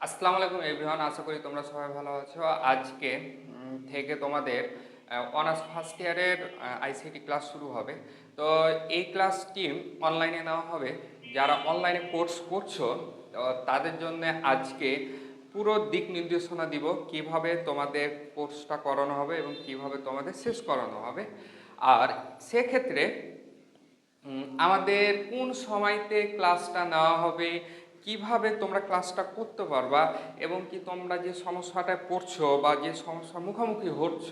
আসসালামু আলাইকুম এভরিওয়ান, আশা করি তোমরা সবাই ভালো আছো। আজকে থেকে তোমাদের অনার্স ফার্স্ট ইয়ারের আইসিটি ক্লাস শুরু হবে। তো এই ক্লাসটি অনলাইনে নেওয়া হবে। যারা অনলাইনে কোর্স করছো তাদের জন্য আজকে পুরো দিক নির্দেশনা দিব কিভাবে তোমাদের কোর্সটা করানো হবে এবং কিভাবে তোমাদের শেষ করানো হবে। আর সেক্ষেত্রে আমাদের কোন সময়তে ক্লাসটা নেওয়া হবে, কিভাবে তোমরা ক্লাসটা করতে পারবা এবং কি তোমরা যে সমস্যাটায় পড়ছো বা যে সমস্যার মুখোমুখি হচ্ছ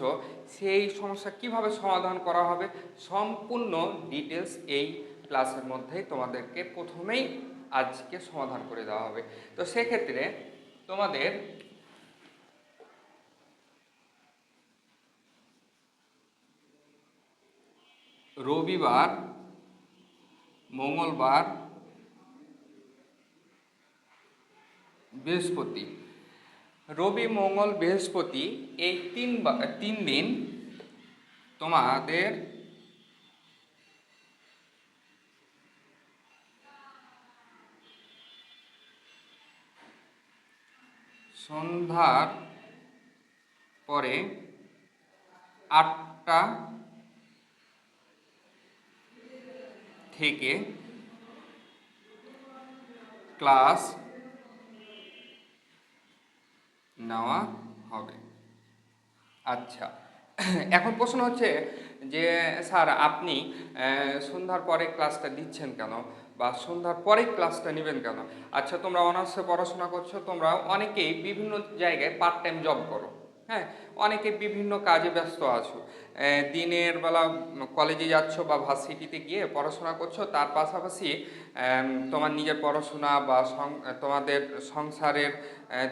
সেই সমস্যা কিভাবে সমাধান করা হবে, সম্পূর্ণ ডিটেলস এই ক্লাসের মধ্যেই তোমাদেরকে প্রথমেই আজকে সমাধান করে দেওয়া হবে। তো সেক্ষেত্রে তোমাদের রবিবার, মঙ্গলবার, বৃহস্পতি, রবি মঙ্গল বৃহস্পতি এই তিন দিন তোমাদের সন্ধ্যার পরে 8টা থেকে ক্লাস নেওয়া হবে। আচ্ছা, এখন প্রশ্ন হচ্ছে যে স্যার আপনি সন্ধ্যার পরে ক্লাসটা দিচ্ছেন কেন বা সন্ধ্যার পরে ক্লাসটা নেবেন কেন? আচ্ছা, তোমরা অনার্সে পড়াশোনা করছো, তোমরা অনেকেই বিভিন্ন জায়গায় পার্ট টাইম জব করো। হ্যাঁ, অনেকে বিভিন্ন কাজে ব্যস্ত আছো। দিনের বেলা কলেজে যাচ্ছ বা ভার্সিটিতে গিয়ে পড়াশোনা করছো, তার পাশাপাশি তোমার নিজের পড়াশোনা বা তোমাদের সংসারের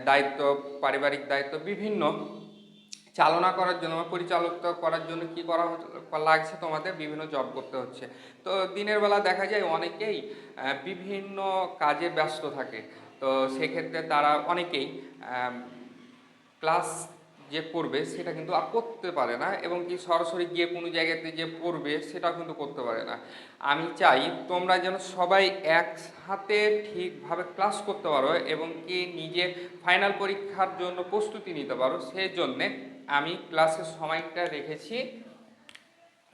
দায়িত্ব, পারিবারিক দায়িত্ব বিভিন্ন চালনা করার জন্য বা পরিচালিত করার জন্য কি করা লাগছে, তোমাদের বিভিন্ন জব করতে হচ্ছে। তো দিনের বেলা দেখা যায় অনেকেই বিভিন্ন কাজে ব্যস্ত থাকে। তো সেক্ষেত্রে তারা অনেকেই ক্লাস যে পড়বে সেটা কিন্তু আর করতে পারে না এবং কি সরাসরি গিয়ে কোনো জায়গাতে যে পড়বে সেটাও কিন্তু করতে পারে না। আমি চাই তোমরা যেন সবাই একসাথে ঠিকভাবে ক্লাস করতে পারো এবং কি নিজে ফাইনাল পরীক্ষার জন্য প্রস্তুতি নিতে পারো। সেই জন্যে আমি ক্লাসের সময়টা রেখেছি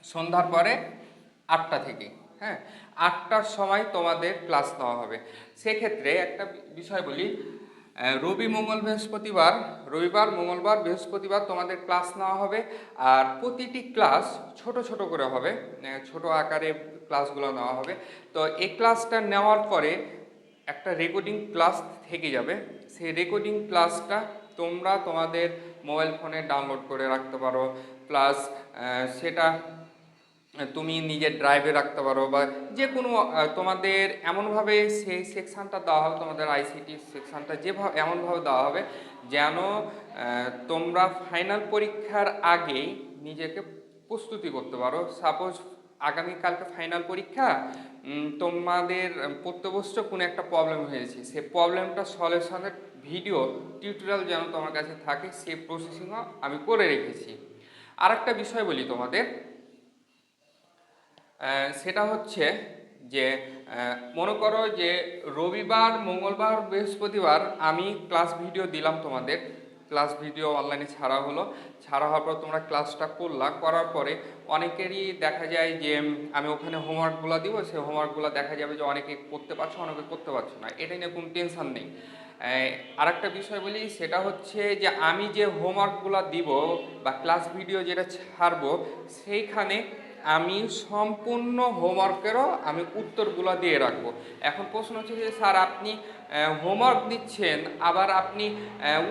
সন্ধ্যার পরে 8টা থেকে। হ্যাঁ, 8টার সময় তোমাদের ক্লাস নেওয়া হবে। সেক্ষেত্রে একটা বিষয় বলি, রবিবার, মঙ্গলবার, বৃহস্পতিবার তোমাদের ক্লাস নেওয়া হবে। আর প্রতিটি ক্লাস ছোট ছোট করে হবে, ছোট আকারে ক্লাসগুলো নেওয়া হবে। তো এই ক্লাসটা নেওয়ার পরে একটা রেকর্ডিং ক্লাস থেকে যাবে। সেই রেকর্ডিং ক্লাসটা তোমরা তোমাদের মোবাইল ফোনে ডাউনলোড করে রাখতে পারো, প্লাস সেটা তুমি নিজের ড্রাইভে রাখতে পারো বা যে কোনো তোমাদের এমনভাবে সেই সেকশানটা দেওয়া হবে, তোমাদের আইসিটি সেকশানটা যেভাবে এমনভাবে দেওয়া হবে যেন তোমরা ফাইনাল পরীক্ষার আগেই নিজেকে প্রস্তুতি করতে পারো। সাপোজ আগামীকালকে ফাইনাল পরীক্ষা, তোমাদের পড়তে বসছো, কোনো একটা প্রবলেম হয়েছে, সেই প্রবলেমটা সলিউশনের ভিডিও টিউটোরিয়াল যেন তোমার কাছে থাকে, সেই প্রসেসিংও আমি করে রেখেছি। আর একটা বিষয় বলি তোমাদের, সেটা হচ্ছে যে মনে করো যে রবিবার, মঙ্গলবার, বৃহস্পতিবার আমি ক্লাস ভিডিও দিলাম তোমাদের, ক্লাস ভিডিও অনলাইনে ছাড়া হলো, ছাড়া হওয়ার পর তোমরা ক্লাসটা করার পরে অনেকেরই দেখা যায় যে আমি ওখানে হোমওয়ার্কগুলো দিব, সেই হোমওয়ার্কগুলো দেখা যাবে যে অনেকে করতে পারছো, অনেকে করতে পারছো না, এটা নিয়ে কোনো টেনশন নেই। আর একটা বিষয় বলি, সেটা হচ্ছে যে আমি যে হোমওয়ার্কগুলো দিব বা ক্লাস ভিডিও যেটা ছাড়বো সেইখানে আমি সম্পূর্ণ হোমওয়ার্কেরও আমি উত্তরগুলো দিয়ে রাখবো। এখন প্রশ্ন হচ্ছে যে স্যার আপনি হোমওয়ার্ক দিচ্ছেন আবার আপনি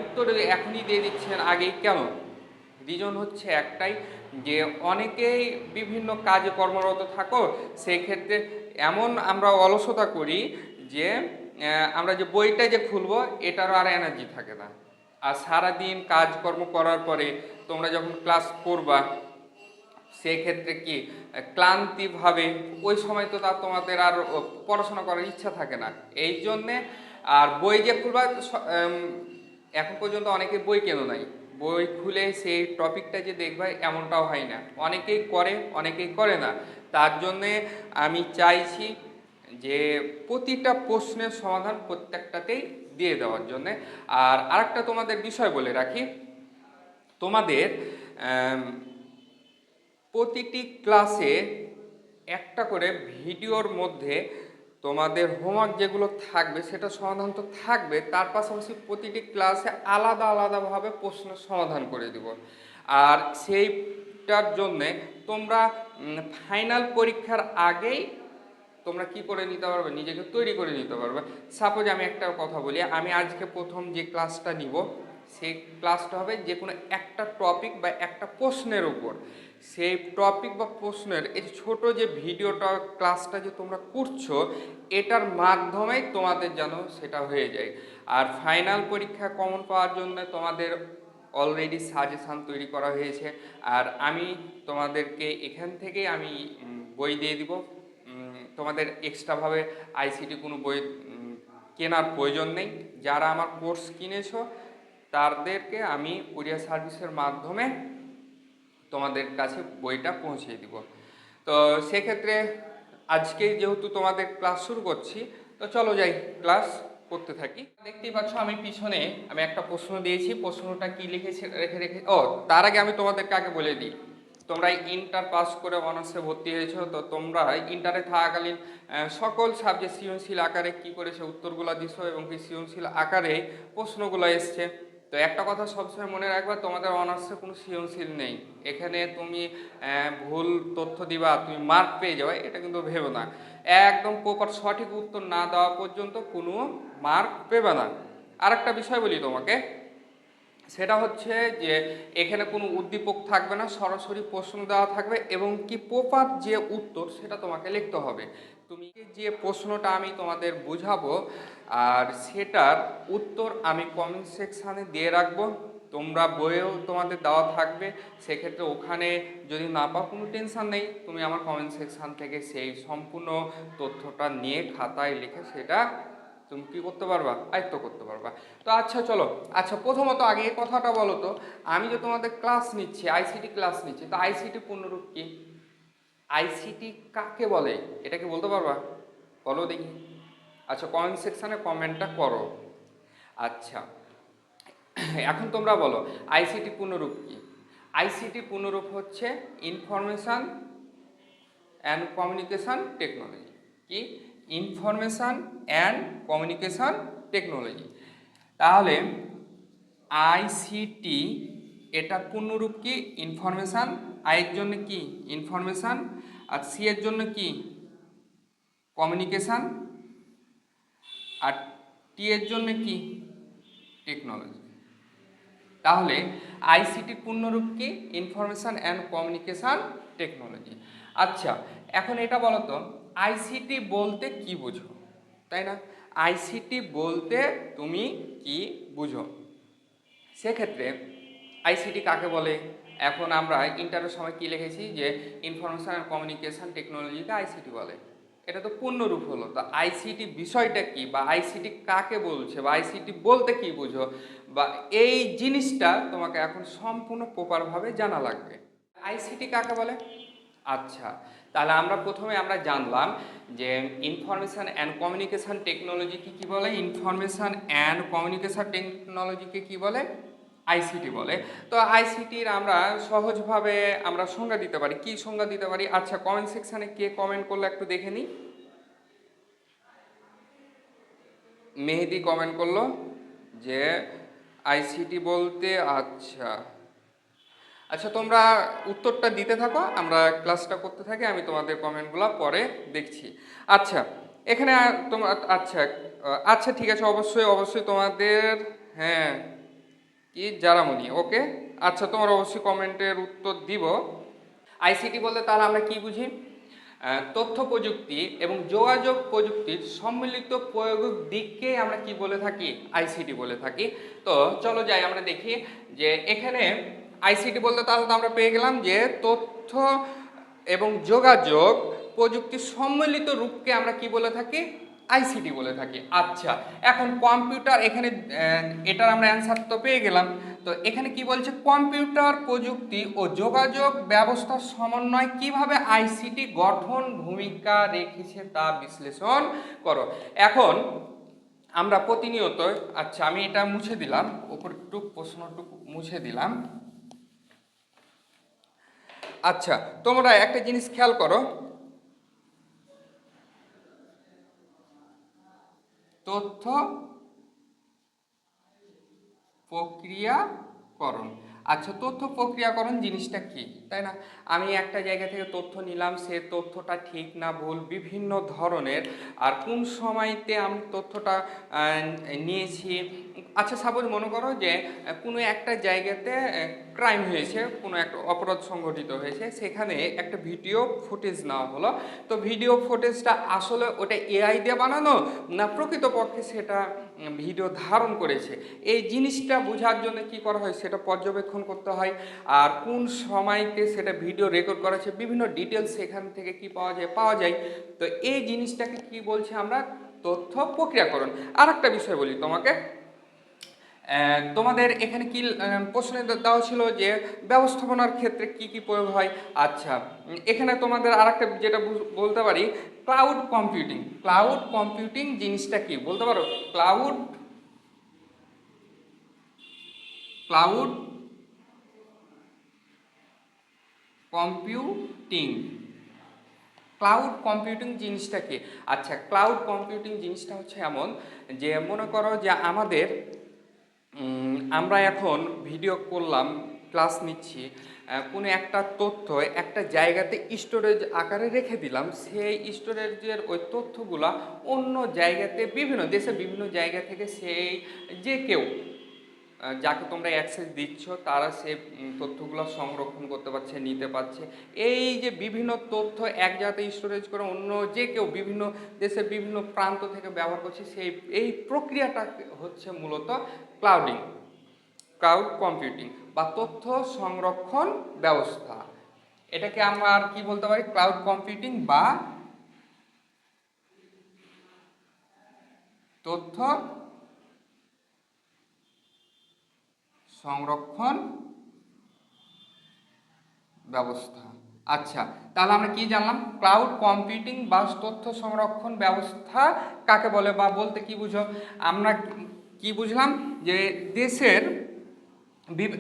উত্তর এখনই দিয়ে দিচ্ছেন আগেই কেন? রিজন হচ্ছে একটাই, যে অনেকেই বিভিন্ন কাজে কর্মরত থাকো, সেই ক্ষেত্রে এমন আমরা অলসতা করি যে আমরা যে বইটা যে খুলবো এটারও আর এনার্জি থাকে না। আর সারাদিন কাজকর্ম করার পরে তোমরা যখন ক্লাস করবা সেক্ষেত্রে কি ক্লান্তিভাবে ওই সময় তো তার তোমাদের আর পড়াশোনা করার ইচ্ছা থাকে না। এই জন্যে আর বই যে খুলবা, এখন পর্যন্ত অনেকে বই কেন নাই, বই খুলে সেই টপিকটা যে দেখবে এমনটাও হয় না, অনেকেই করে অনেকেই করে না। তার জন্যে আমি চাইছি যে প্রতিটা প্রশ্নের সমাধান প্রত্যেকটাতেই দিয়ে দেওয়ার জন্যে। আর আরেকটা তোমাদের বিষয় বলে রাখি, তোমাদের প্রতিটি ক্লাসে একটা করে ভিডিওর মধ্যে তোমাদের হোমওয়ার্ক যেগুলো থাকবে সেটা সমাধান তো থাকবে, তার পাশাপাশি প্রতিটি ক্লাসে আলাদা আলাদাভাবে প্রশ্নের সমাধান করে দিব। আর সেইটার জন্যে তোমরা ফাইনাল পরীক্ষার আগেই তোমরা কি করে নিতে পারবে, নিজেকে তৈরি করে নিতে পারবে। সাপোজ আমি একটা কথা বলি, আমি আজকে প্রথম যে ক্লাসটা নিব সেই ক্লাসটা হবে যে কোনো একটা টপিক বা একটা প্রশ্নের উপর। সেই টপিক বা প্রশ্নের এই ছোটো যে ভিডিওটা ক্লাসটা যে তোমরা করছো, এটার মাধ্যমেই তোমাদের যেন সেটা হয়ে যায়। আর ফাইনাল পরীক্ষা কমন পাওয়ার জন্য তোমাদের অলরেডি সাজেশান তৈরি করা হয়েছে। আর আমি তোমাদেরকে এখান থেকেই আমি বই দিয়ে দিব, তোমাদের এক্সট্রাভাবে আইসিটি কোনো বই কেনার প্রয়োজন নেই। যারা আমার কোর্স কিনেছো তাদেরকে আমি কুরিয়ার সার্ভিসের মাধ্যমে তোমাদের কাছে বইটা পৌঁছে দিব। তো সেক্ষেত্রে আজকে যেহেতু তোমাদের ক্লাস শুরু করছি, তো চলো যাই ক্লাস করতে থাকি। দেখতেই পাচ্ছ আমি পিছনে আমি একটা প্রশ্ন দিয়েছি, প্রশ্নটা কি লিখেছে রেখে তার আগে আমি তোমাদেরকে আগে বলে দিই, তোমরা ইন্টার পাস করে অনার্সে ভর্তি হয়েছো, তো তোমরা ইন্টারে থাকাকালীন সকল সাবজেক্ট সৃজনশীল আকারে কি করেছে উত্তরগুলো দিছো এবং কি সৃজনশীল আকারে প্রশ্নগুলো এসছে। তো একটা কথা সবসময় মনে রাখবা, তোমাদের অনার্সে কোনো সৃজনশীল নেই। এখানে তুমি ভুল তথ্য দিবা তুমি মার্ক পেয়ে যাবে, এটা কিন্তু ভেবো না। একদম প্রপার সঠিক উত্তর না দেওয়া পর্যন্ত কোনো মার্ক পেবে না। আরেকটা বিষয় বলি তোমাকে, সেটা হচ্ছে যে এখানে কোনো উদ্দীপক থাকবে না, সরাসরি প্রশ্ন দেওয়া থাকবে এবং কি প্রপার যে উত্তর সেটা তোমাকে লিখতে হবে। তুমি যে প্রশ্নটা আমি তোমাদের বুঝাবো আর সেটার উত্তর আমি কমেন্ট সেকশানে দিয়ে রাখবো, তোমরা বইয়েও তোমাদের দেওয়া থাকবে। সেক্ষেত্রে ওখানে যদি না পাও কোনো টেনশান নেই, তুমি আমার কমেন্ট সেকশান থেকে সেই সম্পূর্ণ তথ্যটা নিয়ে খাতায় লিখে সেটা তুমি কী করতে পারবা, আয়ত্ত করতে পারবা। তো আচ্ছা চলো, আচ্ছা প্রথমত আগে এই কথাটা বলো তো, আমি যে তোমাদের ক্লাস নিচ্ছি আইসিটি ক্লাস নিচ্ছি, তো আইসিটি পূর্ণরূপ কি? আইসিটি কাকে বলে এটা কি বলতে পারবা? বলো দেখি। আচ্ছা কমেন্ট সেকশানে কমেন্টটা করো। আচ্ছা এখন তোমরা বলো আইসিটি পূর্ণরূপ কি? আইসিটি পূর্ণরূপ হচ্ছে ইনফরমেশান অ্যান্ড কমিউনিকেশান টেকনোলজি। কি? Information and communication technology. তাহলে আইসিটি এটা পূর্ণরূপ কি? ইনফরমেশান। আই এর জন্য কি? ইনফরমেশান। আর সি এর জন্য কি? কমিউনিকেশান। আর টি এর জন্য কি? টেকনোলজি। তাহলে আইসিটি পূর্ণরূপ কি? Information and communication technology. আচ্ছা এখন এটা বলো তো, আইসিটি বলতে কি বুঝো, তাই না? আইসিটি বলতে তুমি কি বুঝো? সেক্ষেত্রে আইসিটি কাকে বলে? এখন আমরা ইন্টারের সময় কি লিখেছি যে ইনফরমেশান অ্যান্ড কমিউনিকেশান টেকনোলজিকে আইসিটি বলে, এটা তো পূর্ণরূপ হলো। তো আইসিটি বিষয়টা কি বা আইসিটি কাকে বলছে বা আইসিটি বলতে কি বুঝো, বা এই জিনিসটা তোমাকে এখন সম্পূর্ণ প্রপারভাবে জানা লাগবে। আইসিটি কাকে বলে? আচ্ছা তাহলে আমরা প্রথমে আমরা জানলাম যে ইনফরমেশান অ্যান্ড কমিউনিকেশান টেকনোলজিকে কী বলে, ইনফরমেশান অ্যান্ড কমিউনিকেশান টেকনোলজিকে কী বলে? আইসিটি বলে। তো আইসিটির আমরা সহজভাবে আমরা সংজ্ঞা দিতে পারি। কি সংজ্ঞা দিতে পারি? আচ্ছা কমেন্ট সেকশানে কে কমেন্ট করলো একটু দেখে নিই। মেহেদি কমেন্ট করলো যে আইসিটি বলতে, আচ্ছা আচ্ছা তোমরা উত্তরটা দিতে থাকো, আমরা ক্লাসটা করতে থাকি, আমি তোমাদের কমেন্টগুলো পরে দেখছি। আচ্ছা এখানে তোমার আচ্ছা আচ্ছা ঠিক আছে, অবশ্যই অবশ্যই তোমাদের, হ্যাঁ কি জারামণি, ওকে আচ্ছা তোমার অবশ্যই কমেন্টের উত্তর দিব। আইসিটি বলতে তাহলে আমরা কি বুঝি? তথ্য প্রযুক্তি এবং যোগাযোগ প্রযুক্তির সম্মিলিত প্রয়োগের দিককে আমরা কি বলে থাকি? আইসিটি বলে থাকি। তো চলো যাই আমরা দেখি যে এখানে আইসিটি বলতে তাহলে তো আমরা পেয়ে গেলাম যে তথ্য এবং যোগাযোগ প্রযুক্তির সম্মিলিত রূপকে আমরা কি বলে থাকি? আইসিটি বলে থাকি। আচ্ছা এখন কম্পিউটার, এখানে এটার আমরা অ্যান্সার তো পেয়ে গেলাম। তো এখানে কি বলছে? কম্পিউটার প্রযুক্তি ও যোগাযোগ ব্যবস্থার সমন্বয় কিভাবে আইসিটি গঠন ভূমিকা রেখেছে তা বিশ্লেষণ করো। এখন আমরা প্রতিনিয়ত, আচ্ছা আমি এটা মুছে দিলাম, উপরটুক প্রশ্নটুক মুছে দিলাম। আচ্ছা তোমরা একটা জিনিস খেয়াল করো, তথ্য প্রক্রিয়াকরণ। আচ্ছা তথ্য প্রক্রিয়াকরণ জিনিসটা কি, তাই না? আমি একটা জায়গা থেকে তথ্য নিলাম, সে তথ্যটা ঠিক না ভুল বিভিন্ন ধরনের, আর কোন সময়তে আমি তথ্যটা নিয়েছি। আচ্ছা সাপোজ মনে করো যে কোনো একটা জায়গাতে ক্রাইম হয়েছে, কোনো একটা অপরাধ সংঘটিত হয়েছে, সেখানে একটা ভিডিও ফুটেজ নেওয়া হলো। তো ভিডিও ফুটেজটা আসলে ওটা এআই দিয়ে বানানো না প্রকৃতপক্ষে সেটা ভিডিও ধারণ করেছে, এই জিনিসটা বোঝার জন্য কি করা হয়, সেটা পর্যবেক্ষণ করতে হয়। আর কোন সময়তে সেটা ভিডিও রেকর্ড করা আছে, বিভিন্ন ডিটেলস সেখান থেকে কি পাওয়া যায়। তো এই জিনিসটাকে কি বলছি আমরা, তথ্য প্রক্রিয়াকরণ। আর একটা বিষয় বলি তোমাকে, তোমাদের এখানে কি প্রশ্নে দেওয়া ছিল যে ব্যবস্থাপনার ক্ষেত্রে কি কি প্রয়োগ হয়। আচ্ছা এখানে তোমাদের আর একটা যেটা বলতে পারি, ক্লাউড কম্পিউটিং। ক্লাউড কম্পিউটিং জিনিসটা কি বলতে পারো? Cloud cloud computing. Cloud computing জিনিসটা কি? আচ্ছা ক্লাউড কম্পিউটিং জিনিসটা হচ্ছে এমন যে মনে করো যে আমাদের আমরা এখন ভিডিও করলাম, ক্লাস নিচ্ছি, কোনো একটা তথ্য একটা জায়গাতে স্টোরেজ আকারে রেখে দিলাম, সেই স্টোরেজের ওই তথ্যগুলা অন্য জায়গাতে বিভিন্ন দেশে বিভিন্ন জায়গা থেকে সেই যে কেউ যাকে তোমরা অ্যাক্সেস দিচ্ছ তারা সে তথ্যগুলো সংরক্ষণ করতে পারছে, নিতে পারছে। এই যে বিভিন্ন তথ্য এক জায়গাতে স্টোরেজ করে অন্য যে কেউ বিভিন্ন দেশের বিভিন্ন প্রান্ত থেকে ব্যবহার করছে, সেই এই প্রক্রিয়াটা হচ্ছে মূলত ক্লাউডিং, ক্লাউড কম্পিউটিং বা তথ্য সংরক্ষণ ব্যবস্থা। এটাকে আমরা আর কি বলতে পারি, ক্লাউড কম্পিউটিং বা তথ্য সংরক্ষণ ব্যবস্থা। আচ্ছা তাহলে আমরা কি জানলাম, ক্লাউড কম্পিউটিং বা তথ্য সংরক্ষণ ব্যবস্থা কাকে বলে বা বলতে কি বুঝো। আমরা কি বুঝলাম যে দেশের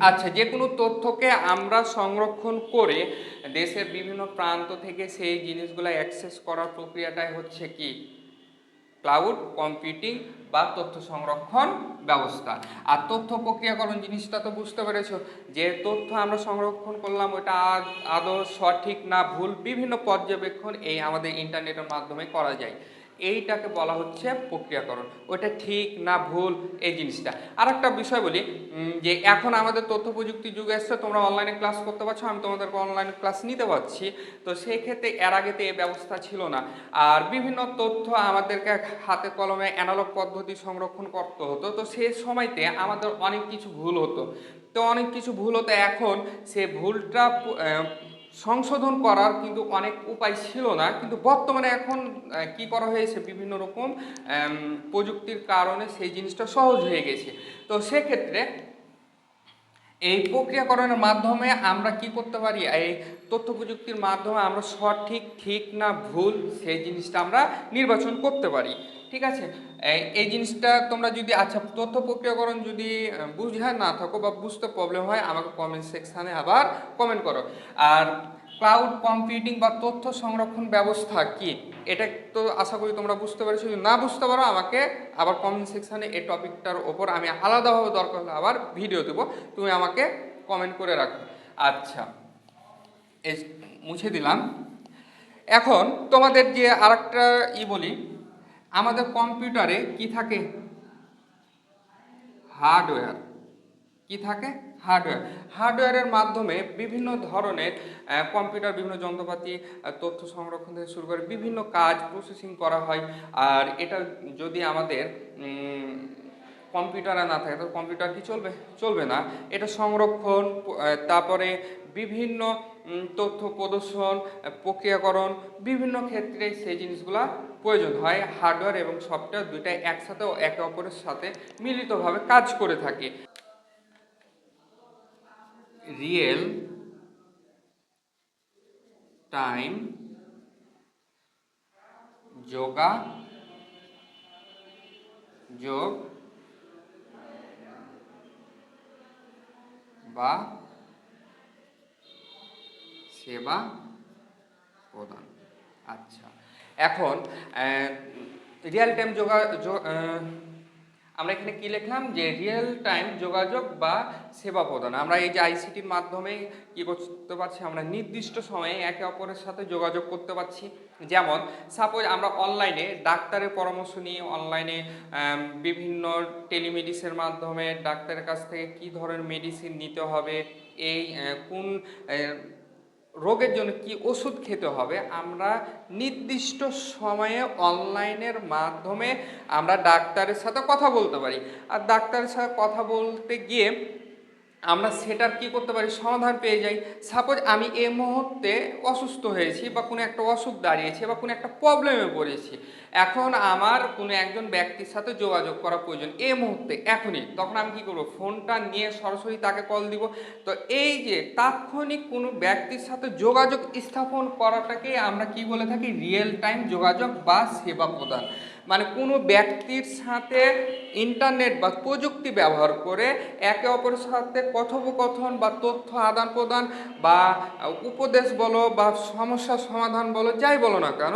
আচ্ছা যে কোনো তথ্যকে আমরা সংরক্ষণ করে দেশের বিভিন্ন প্রান্ত থেকে সেই জিনিসগুলো অ্যাক্সেস করার প্রক্রিয়াটাই হচ্ছে কি, ক্লাউড কম্পিউটিং বা তথ্য সংরক্ষণ ব্যবস্থা। আর তথ্য প্রক্রিয়াকরণ জিনিসটা তো বুঝতে পেরেছো, যে তথ্য আমরা সংরক্ষণ করলাম ওটা আদৌ সঠিক না ভুল বিভিন্ন পর্যবেক্ষণ এই আমাদের ইন্টারনেটের মাধ্যমে করা যায়, এইটাকে বলা হচ্ছে প্রক্রিয়াকরণ। ওটা ঠিক না ভুল এই জিনিসটা। আর একটা বিষয় বলি, যে এখন আমাদের তথ্য প্রযুক্তি যুগ এসছে, তোমরা অনলাইনে ক্লাস করতে পারছো, আমি তোমাদেরকে অনলাইনে ক্লাস নিতে পারছি। তো সেই ক্ষেত্রে এর আগেতে এই ব্যবস্থা ছিল না। আর বিভিন্ন তথ্য আমাদেরকে হাতে কলমে অ্যানালগ পদ্ধতি সংরক্ষণ করতে হতো, তো সে সময়তে আমাদের অনেক কিছু ভুল হতো। তো অনেক কিছু ভুল হতো, এখন সে ভুলটা সংশোধন করার কিন্তু অনেক উপায় ছিল না, কিন্তু বর্তমানে এখন কি করা হয়েছে, বিভিন্ন রকম প্রযুক্তির কারণে সেই জিনিসটা সহজ হয়ে গেছে। তো সেক্ষেত্রে এই প্রক্রিয়াকরণের মাধ্যমে আমরা কি করতে পারি, এই তথ্য প্রযুক্তির মাধ্যমে আমরা সঠিক ঠিক না ভুল সেই জিনিসটা আমরা নির্বাচন করতে পারি। ঠিক আছে, এই জিনিসটা তোমরা যদি, আচ্ছা তথ্য প্রক্রিয়াকরণ যদি বুঝে না থাকো বা বুঝতে প্রবলেম হয়, আমাকে কমেন্ট সেকশানে আবার কমেন্ট করো। আর ক্লাউড কম্পিউটিং বা তথ্য সংরক্ষণ ব্যবস্থা কি, এটা তো আশা করি তোমরা বুঝতে পেরেছো। যদি না বুঝতে পারো আমাকে আবার কমেন্ট সেকশানে এই টপিকটার ওপর আমি আলাদাভাবে দরকার হলে আবার ভিডিও দেবো, তুমি আমাকে কমেন্ট করে রাখো। আচ্ছা এই মুছে দিলাম। এখন তোমাদের যে আরেকটা বলি, আমাদের কম্পিউটারে কি থাকে, হার্ডওয়্যার। কি থাকে, হার্ডওয়্যার। হার্ডওয়্যারের মাধ্যমে বিভিন্ন ধরনের কম্পিউটার বিভিন্ন যন্ত্রপাতি তথ্য সংরক্ষণ থেকে শুরু করে বিভিন্ন কাজ প্রসেসিং করা হয়। আর এটা যদি আমাদের কম্পিউটারে না থাকে তো কম্পিউটার কি চলবে, চলবে না। এটা সংরক্ষণ তারপরে বিভিন্ন তথ্য প্রদর্শন প্রক্রিয়াকরণ বিভিন্ন ক্ষেত্রে সেই জিনিসগুলা প্রয়োজন হয়। হার্ডওয়্যার এবং সফটওয়্যার দুইটাই একসাথে একে অপরের সাথে মিলিতভাবে কাজ করে থাকে। রিয়েল টাইম যোগ বা সেবা প্রদান। আচ্ছা, এখন রিয়েল টাইম আমরা এখানে কি লিখলাম যে রিয়েল টাইম যোগাযোগ বা সেবা প্রদান। আমরা এই যে আইসিটির মাধ্যমে কি করতে পারছি, আমরা নির্দিষ্ট সময়ে একে অপরের সাথে যোগাযোগ করতে পারছি। যেমন সাপোজ আমরা অনলাইনে ডাক্তারের পরামর্শ নিয়ে অনলাইনে বিভিন্ন টেলিমেডিসিনের মাধ্যমে ডাক্তারের কাছ থেকে কী ধরনের মেডিসিন নিতে হবে, এই কোন রোগের জন্য কি ওষুধ খেতে হবে, আমরা নির্দিষ্ট সময়ে অনলাইনের মাধ্যমে আমরা ডাক্তারের সাথে কথা বলতে পারি। আর ডাক্তারের সাথে কথা বলতে গিয়ে আমরা সেটার কি করতে পারি, সমাধান পেয়ে যাই। সাপোজ আমি এই মুহূর্তে অসুস্থ হয়েছি বা কোনো একটা অসুখ দাঁড়িয়েছে বা কোনো একটা প্রবলেমে পড়েছি, এখন আমার কোনো একজন ব্যক্তির সাথে যোগাযোগ করা প্রয়োজন এই মুহূর্তে এখনই, তখন আমি কি করব, ফোনটা নিয়ে সরাসরি তাকে কল দিব। তো এই যে তাৎক্ষণিক কোনো ব্যক্তির সাথে যোগাযোগ স্থাপন করাটাকে আমরা কি বলে থাকি, রিয়েল টাইম যোগাযোগ বা সেবা প্রদান। মানে কোনো ব্যক্তির সাথে ইন্টারনেট বা প্রযুক্তি ব্যবহার করে একে অপরের সাথে কথোপকথন বা তথ্য আদান প্রদান বা উপদেশ বলো বা সমস্যার সমাধান বলো, যাই বলো না কেন,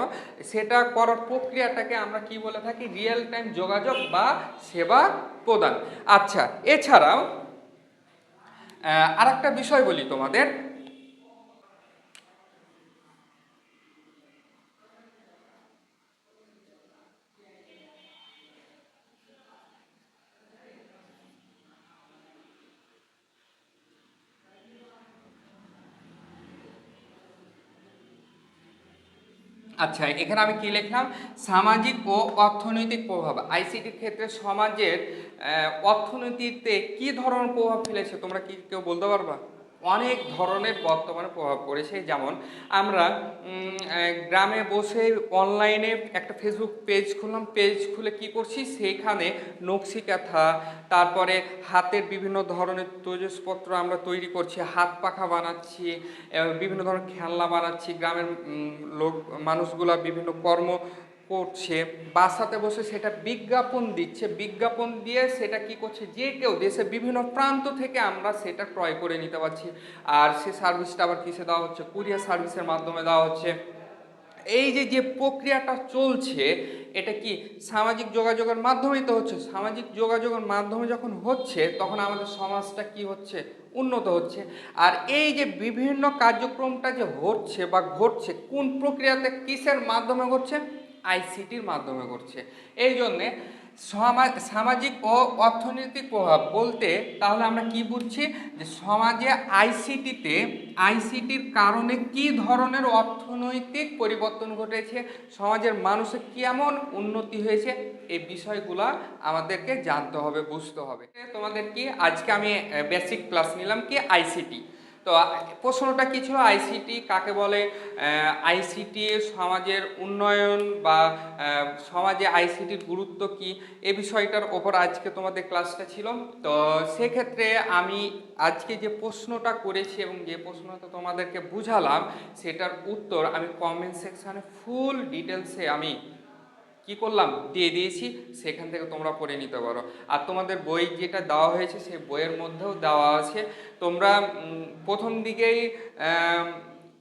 সেটা করার প্রক্রিয়াটাকে আমরা কি বলে থাকি, রিয়েল টাইম যোগাযোগ বা সেবা প্রদান। আচ্ছা, এছাড়াও আরেকটা বিষয় বলি তোমাদের। আচ্ছা, এখানে আমি কি লিখলাম, সামাজিক ও অর্থনৈতিক প্রভাব। আইসিটির ক্ষেত্রে সমাজের অর্থনীতিতে কি ধরনের প্রভাব ফেলেছে, তোমরা কি কেউ বলতে পারবা? অনেক ধরনের বর্তমানে প্রভাব পড়েছে। যেমন আমরা গ্রামে বসে অনলাইনে একটা ফেসবুক পেজ খুললাম, পেজ খুলে কি করছি, সেইখানে নকশি কাঁথা, তারপরে হাতের বিভিন্ন ধরনের তৈজসপত্র আমরা তৈরি করছি, হাত পাখা বানাচ্ছি, বিভিন্ন ধরনের খেলনা বানাচ্ছি, গ্রামের মানুষগুলা বিভিন্ন কর্ম করছে, বাসাতে বসে সেটা বিজ্ঞাপন দিচ্ছে, বিজ্ঞাপন দিয়ে সেটা কি করছে, যে কেউ দেশের বিভিন্ন প্রান্ত থেকে আমরা সেটা ক্রয় করে নিতে পারছি। আর সে সার্ভিসটা আবার কিসে দেওয়া হচ্ছে, কুরিয়ার সার্ভিসের মাধ্যমে দেওয়া হচ্ছে। এই যে যে প্রক্রিয়াটা চলছে, এটা কি সামাজিক যোগাযোগের মাধ্যমেই তো হচ্ছে। সামাজিক যোগাযোগের মাধ্যমে যখন হচ্ছে, তখন আমাদের সমাজটা কি হচ্ছে, উন্নত হচ্ছে। আর এই যে বিভিন্ন কার্যক্রমটা যে হচ্ছে বা ঘটছে, কোন প্রক্রিয়াতে কিসের মাধ্যমে ঘটছে, আইসিটির মাধ্যমে ঘটছে। এই জন্যে সামাজিক ও অর্থনৈতিক প্রভাব বলতে তাহলে আমরা কি বুঝছি, যে সমাজে আইসিটির কারণে কি ধরনের অর্থনৈতিক পরিবর্তন ঘটেছে, সমাজের মানুষের কেমন উন্নতি হয়েছে, এই বিষয়গুলো আমাদেরকে জানতে হবে, বুঝতে হবে। তোমাদের কি আজকে আমি বেসিক ক্লাস নিলাম কি আইসিটি। তো প্রশ্নটা কি ছিল, আইসিটি কাকে বলে, আইসিটি সমাজের উন্নয়ন বা সমাজে আইসিটির গুরুত্ব কি, এ বিষয়টার ওপর আজকে তোমাদের ক্লাসটা ছিল। তো সেক্ষেত্রে আমি আজকে যে প্রশ্নটা করেছি এবং যে প্রশ্নটা তোমাদেরকে বুঝালাম, সেটার উত্তর আমি কমেন্ট সেকশানে ফুল ডিটেলসে আমি কি করলাম, দিয়ে দিয়েছি, সেখান থেকে তোমরা পড়ে নিতে পারো। আর তোমাদের বই যেটা দেওয়া হয়েছে, সেই বইয়ের মধ্যেও দেওয়া আছে। তোমরা প্রথম দিকেই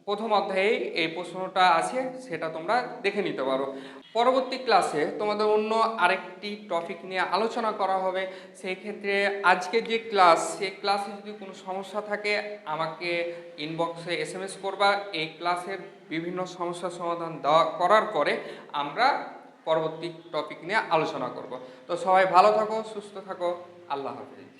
প্রথম অধ্যায়ে এই প্রশ্নটা আছে, সেটা তোমরা দেখে নিতে পারো। পরবর্তী ক্লাসে তোমাদের অন্য আরেকটি টপিক নিয়ে আলোচনা করা হবে। সেই ক্ষেত্রে আজকে যে ক্লাস, সেই ক্লাসে যদি কোনো সমস্যা থাকে আমাকে ইনবক্সে এসএমএস করবা। এই ক্লাসের বিভিন্ন সমস্যার সমাধান করার পরে আমরা পরবর্তী টপিক নিয়ে আলোচনা করব। তো সবাই ভালো থাকো, সুস্থ থাকো, আল্লাহ হাফেজ।